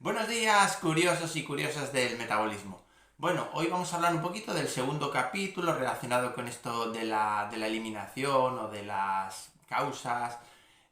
Buenos días, curiosos y curiosas del metabolismo. Bueno, hoy vamos a hablar un poquito del segundo capítulo relacionado con esto de la eliminación o de las causas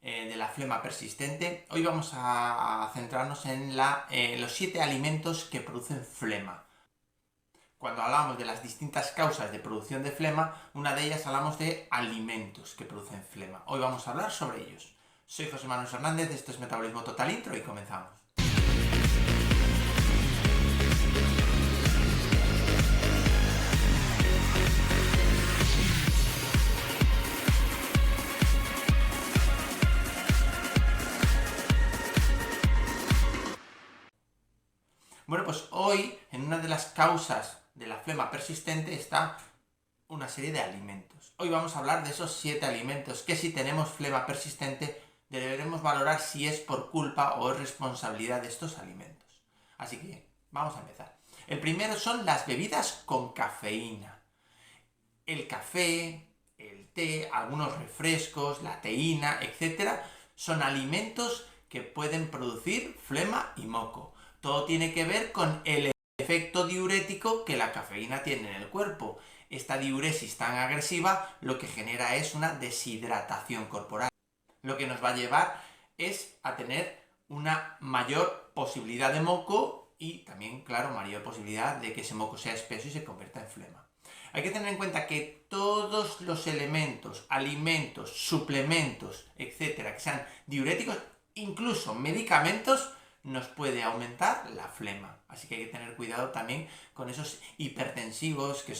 de la flema persistente. Hoy vamos a centrarnos en los 7 alimentos que producen flema. Cuando hablamos de las distintas causas de producción de flema, una de ellas hablamos de alimentos que producen flema. Hoy vamos a hablar sobre ellos. Soy José Manuel Hernández, esto es Metabolismo Total Intro y comenzamos. Bueno, pues hoy, en una de las causas de la flema persistente está una serie de alimentos. Hoy vamos a hablar de esos 7 alimentos que si tenemos flema persistente deberemos valorar si es por culpa o es responsabilidad de estos alimentos. Así que vamos a empezar. El primero son las bebidas con cafeína. El café, el té, algunos refrescos, la teína, etc. son alimentos que pueden producir flema y moco. Todo tiene que ver con el efecto diurético que la cafeína tiene en el cuerpo. Esta diuresis tan agresiva lo que genera es una deshidratación corporal. Lo que nos va a llevar es a tener una mayor posibilidad de moco y también, claro, mayor posibilidad de que ese moco sea espeso y se convierta en flema. Hay que tener en cuenta que todos los elementos, alimentos, suplementos, etcétera, que sean diuréticos, incluso medicamentos, nos puede aumentar la flema. Así que hay que tener cuidado también con esos hipertensivos que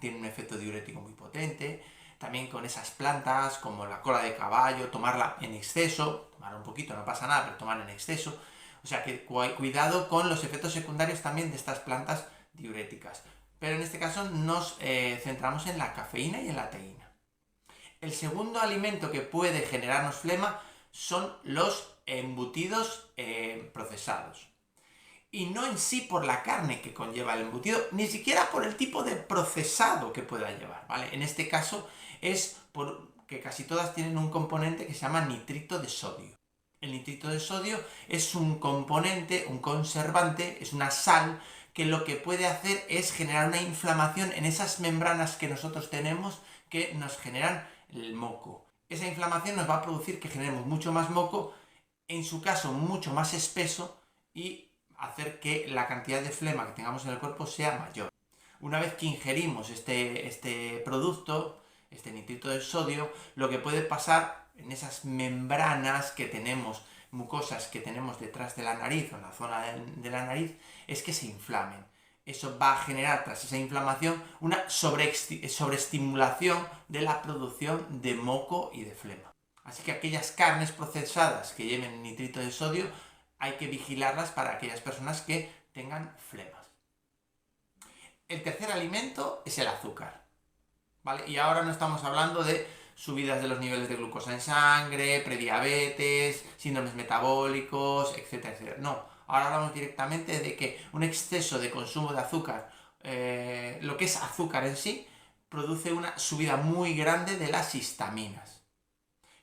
tienen un efecto diurético muy potente, también con esas plantas como la cola de caballo, tomarla en exceso, tomarla un poquito, no pasa nada, pero tomarla en exceso. O sea que cuidado con los efectos secundarios también de estas plantas diuréticas. Pero en este caso nos centramos en la cafeína y en la teína. El segundo alimento que puede generarnos flema son los embutidos procesados. Y no en sí por la carne que conlleva el embutido, ni siquiera por el tipo de procesado que pueda llevar, ¿vale? En este caso es porque casi todas tienen un componente que se llama nitrito de sodio. El nitrito de sodio es un componente, un conservante, es una sal que lo que puede hacer es generar una inflamación en esas membranas que nosotros tenemos que nos generan el moco. Esa inflamación nos va a producir que generemos mucho más moco, en su caso mucho más espeso, y hacer que la cantidad de flema que tengamos en el cuerpo sea mayor. Una vez que ingerimos este producto, este nitrito de sodio, lo que puede pasar en esas membranas que tenemos, mucosas que tenemos detrás de la nariz o en la zona de la nariz, es que se inflamen. Eso va a generar, tras esa inflamación, una sobreestimulación de la producción de moco y de flema. Así que aquellas carnes procesadas que lleven nitrito de sodio hay que vigilarlas para aquellas personas que tengan flemas. El tercer alimento es el azúcar, ¿vale? Y ahora no estamos hablando de subidas de los niveles de glucosa en sangre, prediabetes, síndromes metabólicos, etcétera, etcétera. No, ahora hablamos directamente de que un exceso de consumo de azúcar, lo que es azúcar en sí, produce una subida muy grande de las histaminas,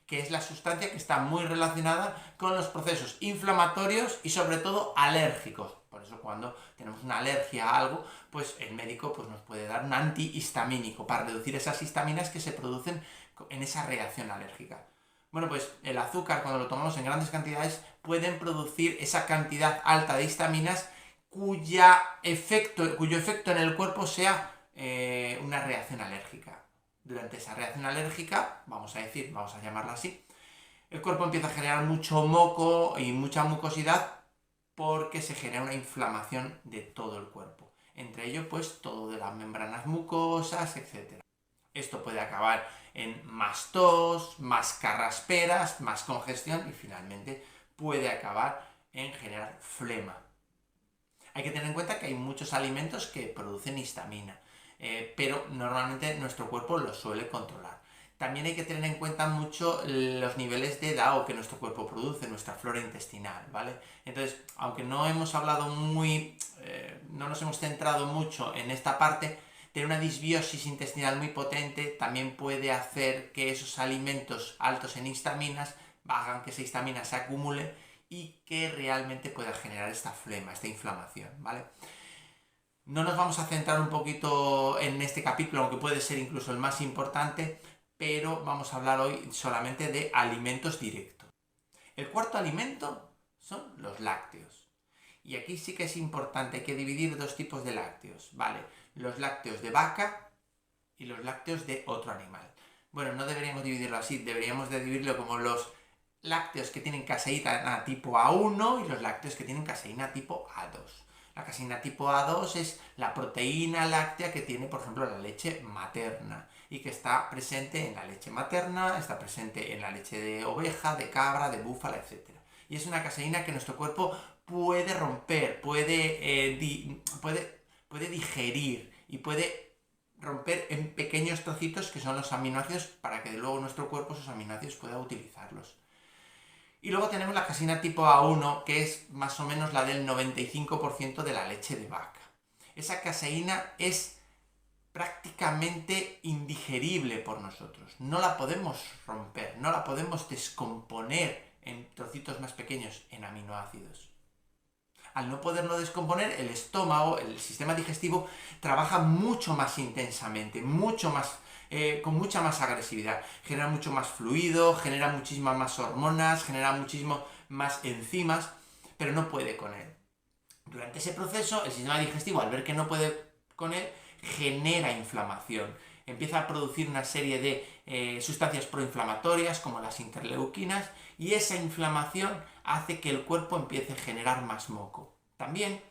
que es la sustancia que está muy relacionada con los procesos inflamatorios y sobre todo alérgicos. Por eso cuando tenemos una alergia a algo, pues el médico nos puede dar un antihistamínico para reducir esas histaminas que se producen en esa reacción alérgica. Bueno, pues el azúcar, cuando lo tomamos en grandes cantidades, pueden producir esa cantidad alta de histaminas cuyo efecto en el cuerpo sea una reacción alérgica. Durante esa reacción alérgica, vamos a llamarla así, el cuerpo empieza a generar mucho moco y mucha mucosidad porque se genera una inflamación de todo el cuerpo. Entre ellos, pues, todo de las membranas mucosas, etc. Esto puede acabar en más tos, más carrasperas, más congestión y finalmente puede acabar en generar flema. Hay que tener en cuenta que hay muchos alimentos que producen histamina, pero normalmente nuestro cuerpo los suele controlar. También hay que tener en cuenta mucho los niveles de DAO que nuestro cuerpo produce, nuestra flora intestinal, ¿vale? Entonces, aunque no hemos hablado no nos hemos centrado mucho en esta parte, tener una disbiosis intestinal muy potente también puede hacer que esos alimentos altos en histaminas hagan que esa histamina se acumule y que realmente pueda generar esta flema, esta inflamación, ¿vale? No nos vamos a centrar un poquito en este capítulo, aunque puede ser incluso el más importante, pero vamos a hablar hoy solamente de alimentos directos. El cuarto alimento son los lácteos. Y aquí sí que es importante, hay que dividir dos tipos de lácteos, ¿vale? Los lácteos de vaca y los lácteos de otro animal. Bueno, no deberíamos dividirlo así, deberíamos de dividirlo como los lácteos que tienen caseína tipo A1 y los lácteos que tienen caseína tipo A2. La caseína tipo A2 es la proteína láctea que tiene, por ejemplo, la leche materna y que está presente en la leche materna, está presente en la leche de oveja, de cabra, de búfala, etc. Y es una caseína que nuestro cuerpo puede romper, puede digerir y puede romper en pequeños trocitos que son los aminoácidos para que luego nuestro cuerpo esos aminoácidos pueda utilizarlos. Y luego tenemos la caseína tipo A1, que es más o menos la del 95% de la leche de vaca. Esa caseína es prácticamente indigerible por nosotros. No la podemos romper, no la podemos descomponer en trocitos más pequeños, en aminoácidos. Al no poderlo descomponer, el estómago, el sistema digestivo, trabaja mucho más intensamente, con mucha más agresividad. Genera mucho más fluido, genera muchísimas más hormonas, genera muchísimo más enzimas, pero no puede con él. Durante ese proceso, el sistema digestivo, al ver que no puede con él, genera inflamación. Empieza a producir una serie de sustancias proinflamatorias, como las interleuquinas, y esa inflamación hace que el cuerpo empiece a generar más moco. También,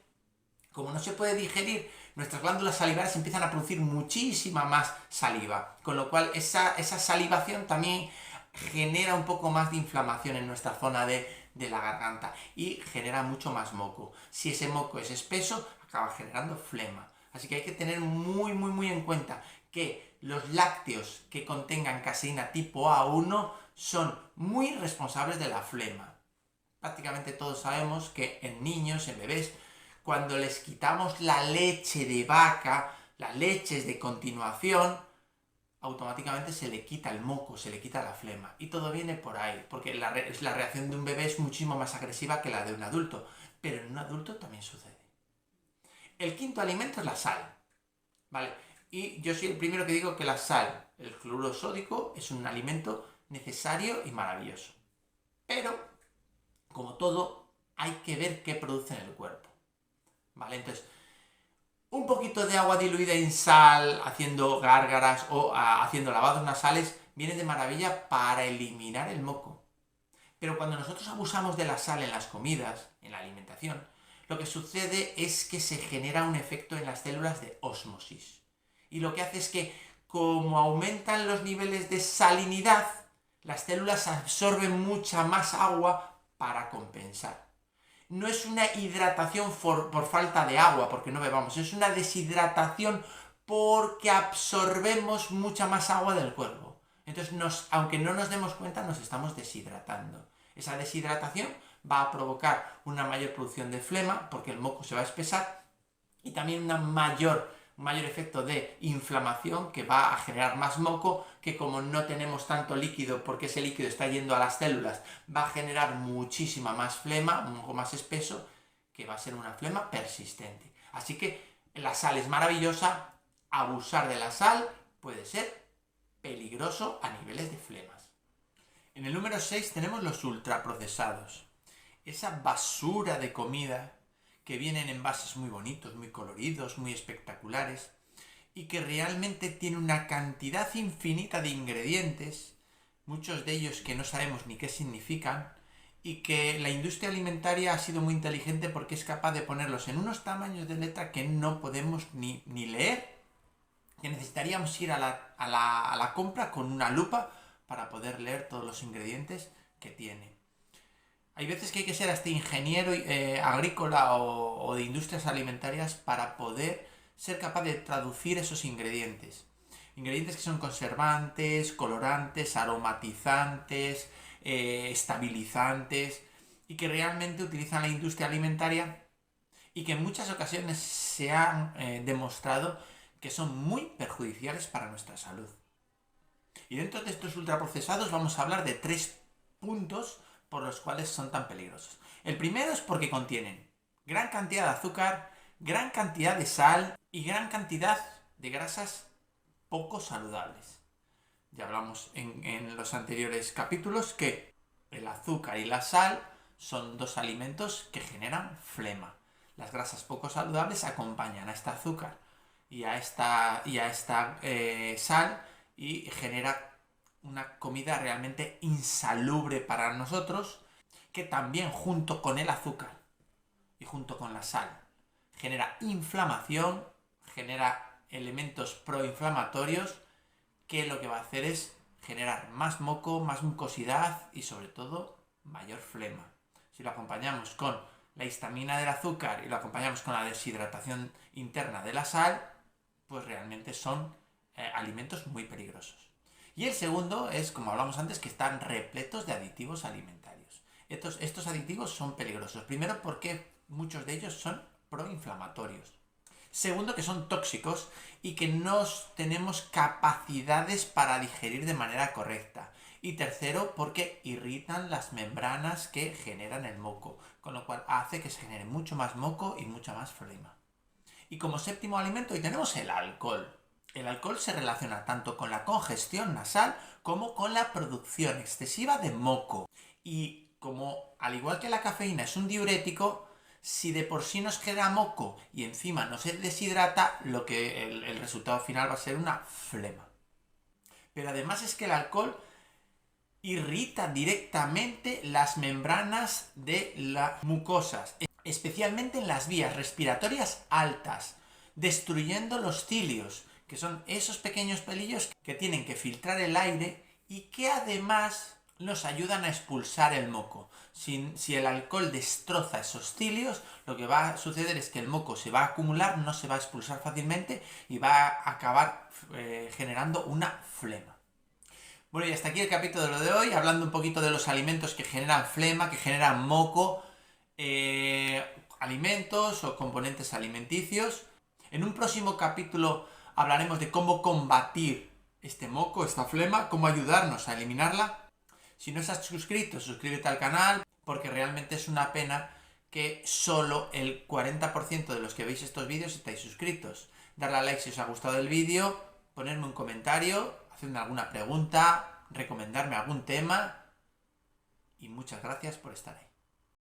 como no se puede digerir, nuestras glándulas salivales empiezan a producir muchísima más saliva, con lo cual esa salivación también genera un poco más de inflamación en nuestra zona de la garganta y genera mucho más moco. Si ese moco es espeso, acaba generando flema. Así que hay que tener muy en cuenta que los lácteos que contengan caseína tipo A1 son muy responsables de la flema. Prácticamente todos sabemos que en niños, en bebés, cuando les quitamos la leche de vaca, las leches de continuación, automáticamente se le quita el moco, se le quita la flema. Y todo viene por ahí, porque la reacción de un bebé es muchísimo más agresiva que la de un adulto. Pero en un adulto también sucede. El quinto alimento es la sal, ¿vale? Y yo soy el primero que digo que la sal, el cloruro sódico, es un alimento necesario y maravilloso. Pero, como todo, hay que ver qué produce en el cuerpo, ¿vale? Entonces, un poquito de agua diluida en sal, haciendo gárgaras o haciendo lavados nasales, viene de maravilla para eliminar el moco. Pero cuando nosotros abusamos de la sal en las comidas, en la alimentación, lo que sucede es que se genera un efecto en las células de ósmosis. Y lo que hace es que, como aumentan los niveles de salinidad, las células absorben mucha más agua para compensar. No es una hidratación por falta de agua, porque no bebamos, es una deshidratación porque absorbemos mucha más agua del cuerpo. Entonces, aunque no nos demos cuenta, nos estamos deshidratando. Esa deshidratación va a provocar una mayor producción de flema, porque el moco se va a espesar, y también un mayor efecto de inflamación que va a generar más moco, que como no tenemos tanto líquido porque ese líquido está yendo a las células, va a generar muchísima más flema, un poco más espeso, que va a ser una flema persistente. Así que la sal es maravillosa, abusar de la sal puede ser peligroso a niveles de flemas. En el número 6 tenemos los ultraprocesados. Esa basura de comida que vienen en envases muy bonitos, muy coloridos, muy espectaculares, y que realmente tiene una cantidad infinita de ingredientes, muchos de ellos que no sabemos ni qué significan, y que la industria alimentaria ha sido muy inteligente porque es capaz de ponerlos en unos tamaños de letra que no podemos ni leer, que necesitaríamos ir a la compra con una lupa para poder leer todos los ingredientes que tiene. Hay veces que hay que ser hasta ingeniero agrícola o de industrias alimentarias para poder ser capaz de traducir esos ingredientes. Ingredientes que son conservantes, colorantes, aromatizantes, estabilizantes, y que realmente utilizan la industria alimentaria y que en muchas ocasiones se han demostrado que son muy perjudiciales para nuestra salud. Y dentro de estos ultraprocesados vamos a hablar de 3 puntos por los cuales son tan peligrosos. El primero es porque contienen gran cantidad de azúcar, gran cantidad de sal y gran cantidad de grasas poco saludables. Ya hablamos en los anteriores capítulos que el azúcar y la sal son dos alimentos que generan flema. Las grasas poco saludables acompañan a este azúcar y a esta sal y genera una comida realmente insalubre para nosotros, que también junto con el azúcar y junto con la sal genera inflamación, genera elementos proinflamatorios que lo que va a hacer es generar más moco, más mucosidad y sobre todo mayor flema. Si lo acompañamos con la histamina del azúcar y lo acompañamos con la deshidratación interna de la sal, pues realmente son alimentos muy peligrosos. Y el segundo es, como hablamos antes, que están repletos de aditivos alimentarios. Estos aditivos son peligrosos. Primero porque muchos de ellos son proinflamatorios. Segundo, que son tóxicos y que no tenemos capacidades para digerir de manera correcta. Y tercero, porque irritan las membranas que generan el moco, con lo cual hace que se genere mucho más moco y mucha más flema. Y como séptimo alimento, hoy tenemos el alcohol. El alcohol se relaciona tanto con la congestión nasal como con la producción excesiva de moco. Y como, al igual que la cafeína es un diurético, si de por sí nos genera moco y encima no se deshidrata, lo que el resultado final va a ser una flema. Pero además es que el alcohol irrita directamente las membranas de las mucosas, especialmente en las vías respiratorias altas, destruyendo los cilios, que son esos pequeños pelillos que tienen que filtrar el aire y que además nos ayudan a expulsar el moco. Si el alcohol destroza esos cilios, lo que va a suceder es que el moco se va a acumular, no se va a expulsar fácilmente y va a acabar generando una flema. Bueno, y hasta aquí el capítulo de hoy, hablando un poquito de los alimentos que generan flema, que generan moco, alimentos o componentes alimenticios. En un próximo capítulo hablaremos de cómo combatir este moco, esta flema, cómo ayudarnos a eliminarla. Si no estás suscrito, suscríbete al canal, porque realmente es una pena que solo el 40% de los que veis estos vídeos estáis suscritos. Darle a like si os ha gustado el vídeo, ponerme un comentario, hacerme alguna pregunta, recomendarme algún tema, y muchas gracias por estar ahí.